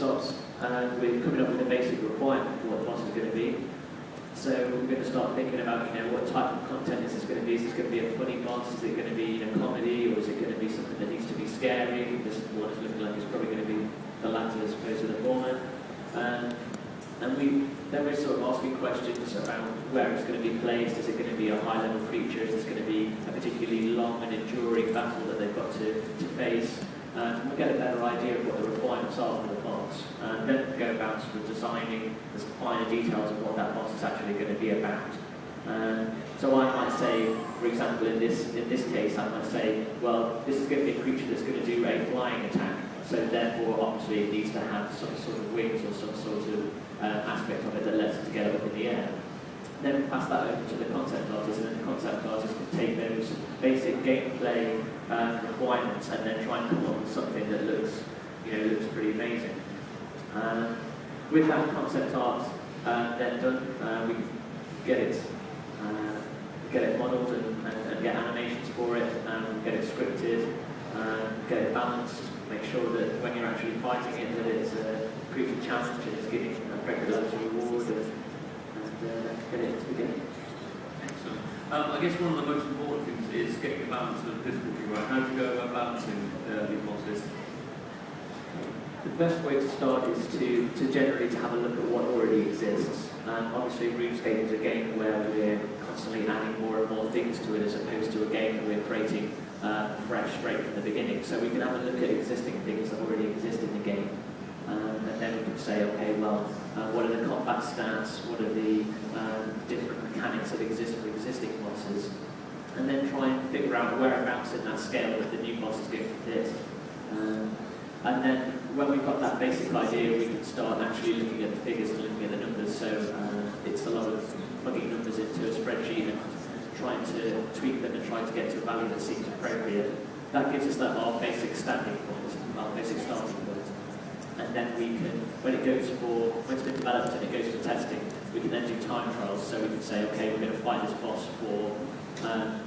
starts with coming up with a basic requirement for what the boss is going to be. So we're going to start thinking about, what type of content is this going to be? Is this going to be a funny boss? Is it going to be comedy, or is it going to be something that needs to be scary? This one is looking like it's probably going to be the latter as opposed to the former. And then we're sort of asking questions about where it's going to be placed. Is it going to be a high-level creature? Is this going to be a particularly long and enduring battle that they've got to face? We'll get a better idea of what the requirements are for the boss, and then go about sort of designing the finer details of what that boss is actually going to be about. So I might say, for example, in this case, I might say, well, this is going to be a creature that's going to do a flying attack, so therefore, obviously, it needs to have some sort of wings or some sort of aspect of it that lets it get up in the air. Then pass that over to the concept artist, and then the concept artist can take those basic gameplay requirements and then try and come up with something that looks pretty amazing. With that concept art then done, we can get it modelled and get animations for it, get it scripted, get it balanced, make sure that when you're actually fighting it, that it's a creature challenge and it's giving a regular reward, and get it into the game. Excellent. I guess one of the most important things is getting the balance of difficulty right. How do you go about balancing these bosses? The best way to start is to generally have a look at what already exists. Obviously, RuneScape is a game where we're constantly adding more and more things to it, as opposed to a game that we're creating fresh straight from the beginning. So we can have a look at existing things that already exist in the game, and then we can say, okay, well, what are the combat stats? What are the different mechanics that exist for existing bosses? And then try and figure out whereabouts in that scale that the new boss is going to fit. And then when we've got that basic idea, we can start actually looking at the figures and looking at the numbers. So it's a lot of plugging numbers into a spreadsheet and trying to tweak them and trying to get to a value that seems appropriate. That gives us our basic standing point, our basic starting point. And then we can, when it's been developed and it goes for testing, we can then do time trials. So we can say, okay, we're going to fight this boss for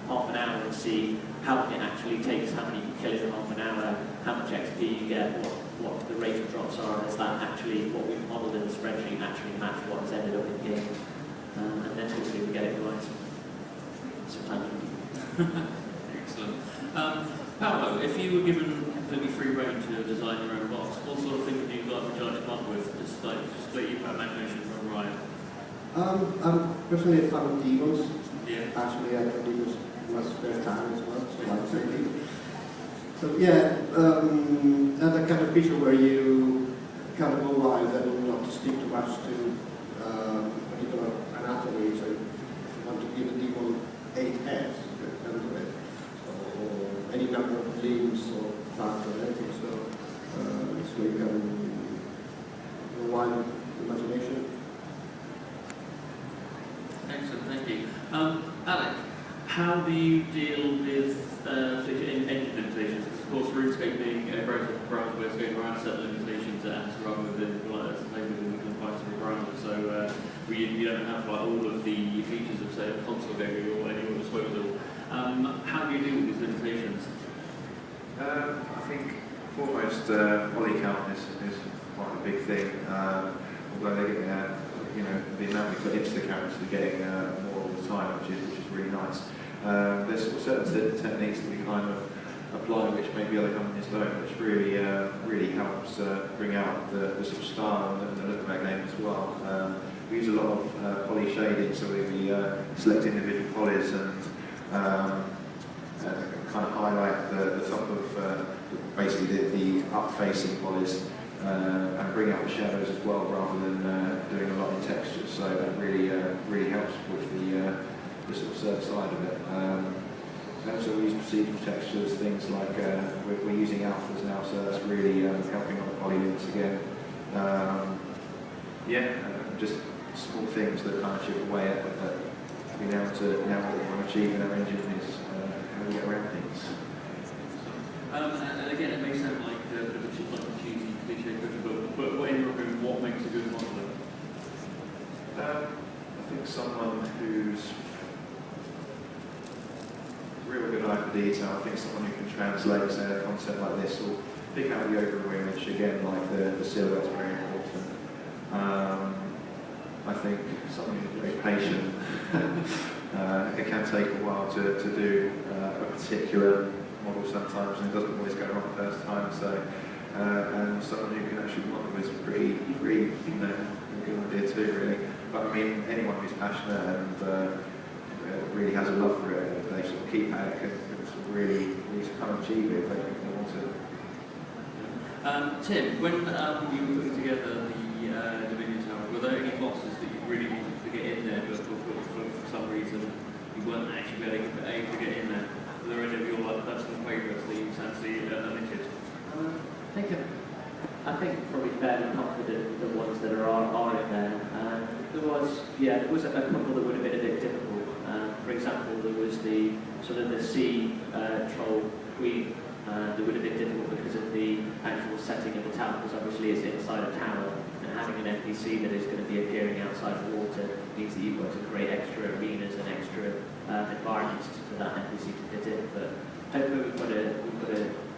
half an hour and see how long it actually takes, how many you can kill in half an hour, how much XP you get, what the rate of drops are, and is that actually what we've modelled in the spreadsheet actually match what has ended up in the game. And then hopefully we get it right. Sometimes we do. Excellent. Paolo, if you were given completely free rein to design your own box, what sort of thing would you like to come up with? Just let your imagination from Ryan. I'm personally a fan of demons. Yeah. Actually, I think demons must spare time as well, so I'm saying. So yeah, and that kind of picture where you kind of go wide and not stick too much to particular anatomy. So if you want to give a demon 8 heads, you can do it. Or any number of limbs or fat or anything. So you can go wide imagination. Excellent, thank you. Alec, how do you deal with engine limitations? Of course, RuneScape being a browser-based game around set limitations rather than maybe we can find some parameters. So you don't have all of the features of, say, a console game or any other disposal. How do you deal with these limitations? I think foremost poly count is quite a big thing. Although they're getting the amount we put into the characters are getting more all the time, which is really nice. There's certain techniques that we kind of apply, which maybe other companies don't, which really helps bring out the sort of style and the look of our game as well. We use a lot of poly shading, so we select individual polys and kind of highlight the top of basically the up-facing polys. And bring out the shadows as well, rather than doing a lot in textures. So that really helps with the sort of server side of it. And also we use procedural textures, things like we're using alphas now, so that's really helping on the polylinks again. Just small things that kind of chip away at being able to achieve in our engine is how we get around things. And again, it may sound like a bit of a cheesy cliche question, but in your opinion, what makes a good modeler? I think someone who's real good eye for detail. I think someone who can translate, say, a concept like this, or pick out the overall image, again, like the silhouette's very important. I think someone who's very patient. It can take a while to do a particular model sometimes, and it doesn't always go wrong the first time. So, and someone who can actually model is pretty, you know, a good idea too, really. But I mean, anyone who's passionate and really has a love for it, and they sort of keep at it, can sort of really kind of achieve it if they want to. Tim, when you were putting together the Dominion Tower, were there any boxes that you really wanted to get in there, but for some reason you weren't actually able to get in there? Were there any of your personal favourites that you fancy omitted? I think probably fairly confident the ones that are in there. There was a couple that would have been a bit difficult. For example, there was the sort of the sea troll queen. That would have been difficult because of the actual setting of the tower, because obviously it's inside a tower, and having an NPC that is going to be appearing outside the water means that you've got to create extra arenas and extra environments for that NPC to fit in. But hopefully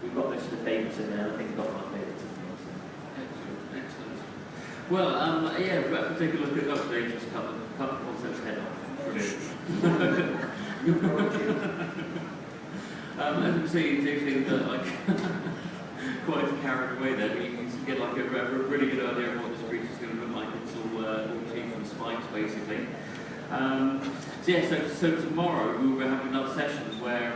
we've got most of the favourites in there. I think we've got my favourites in there. So. Excellent. Well, yeah, we'll take a look at updates, just cut the concepts head off. Brilliant. As you can see, it's usually quite carried away there, but you can get like a really good idea of what this creature's going to look like. It's all teeth and spikes, basically. So tomorrow we will be having another session where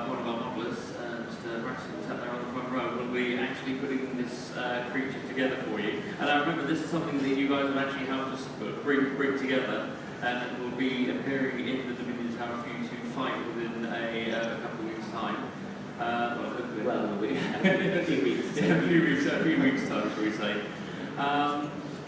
one of our modellers, Mr. Braxton, sat there on the front row, will be actually putting this creature together for you. And I remember this is something that you guys have actually helped us bring together, and it will be appearing in the Dominion Tower for you to fight within a couple of weeks' time. A few weeks. A few weeks' time, shall we say.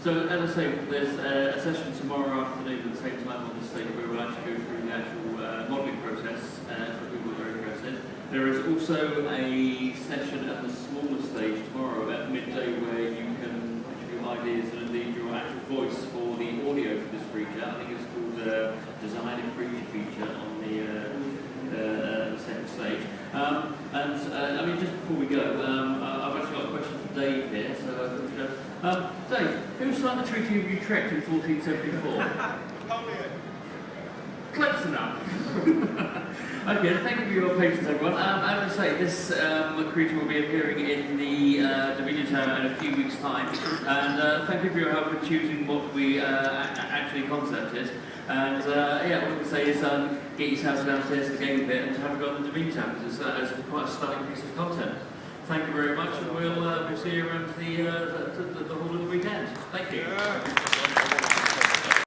So, as I say, there's a session tomorrow afternoon at the same time on the stage where we'll actually go through the actual modelling process for people who are interested. There is also a session at the smaller stage tomorrow at midday where you can contribute ideas and indeed your actual voice for the audio for this creature. I think it's called Design a Creature feature on the second stage. I mean, just before we go, I've actually got a question for Dave here. So, Dave, who signed the Treaty of Utrecht in 1474? Napoleon. Close enough. Okay, thank you for your patience, everyone. As I say, this creature will be appearing in the Dominion Tower in a few weeks' time. And thank you for your help in choosing what we actually concepted. And yeah, what we can say is get yourselves downstairs to the game bit and have a go on the Dominion Tower, because it's quite a stunning piece of content. Thank you very much, and we'll see you around the whole of the weekend. Thank you.